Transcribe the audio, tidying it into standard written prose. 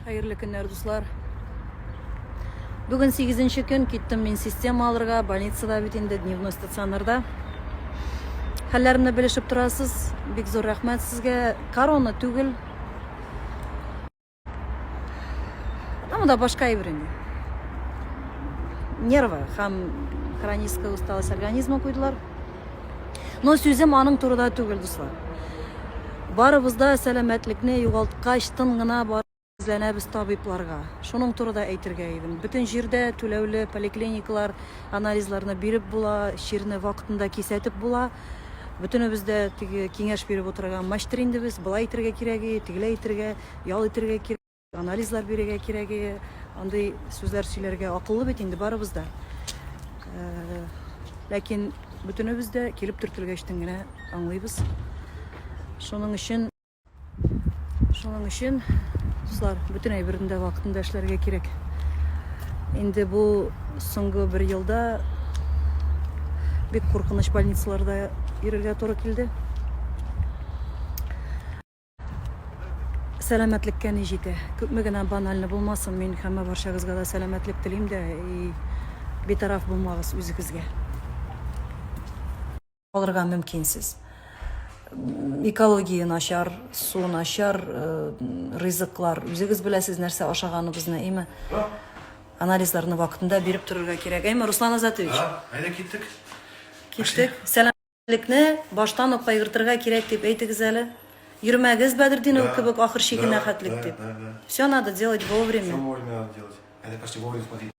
Hayırlı günler dostlar. Bugün 8-нче gün киттім мен система алырга, больницада бит инде дневной стационарда. Хәлләремне белешеп торасыз. Бик зур рәхмәт сезгә. Корона түгел. Анда башка әйбер инде. Нервы һәм хроническая усталость организма куйдылар. Но сүзем аның турында түгел дуслар. Барыбызда сәламәтлекне югалткач тын гына бар изләнәбез табибларга. Шуның турында әйтергә идем. Бөтен җирдә түләүле поликлиникалар анализларны биреп була, ширне вакытында кисәтеп була. Бөтенебездә теге киңәш биреп утырган маштер инде без. Былай итәргә кирәге, тигеләй итәргә, ял итәргә кирәк, анализлар бирергә кирәге. Андый сүзләр сөйләргә акыллы бит инде барыбызда. Ләкин бөтенебездә килеп төртелгәчтен генә аңлыйбыз. Шуның өчен дуслар, бөтен әйберендә вакытында эшләргә кирәк. Инде бу соңгы бер елда бик куркыныч больницаларда йөрергә туры килде. Сәламәтлеккә ни җитә. Күпме генә банальны булмасын, мин һәммә барчагызга да сәламәтлек телим дә, битараф булмагыз үзегезгә. Алырга мөмкинсез. Экология начар, су начар, ризыклар. Үзегез беләсез нәрсә ашаганыбызны, әйме? Анализларны вакытында биреп торырга кирәк. Әйме, Руслан Азатович? Әйдә киттек. Киттек. Сәламәтлекне баштан ук кайгыртырга кирәк дип әйтегез әле. Йөрмәгез Бәдретдинов кебек ахыр чигенә хәтлек дип. Все надо делать вовремя. Все вовремя надо делать. Это почти вовремя смотреть.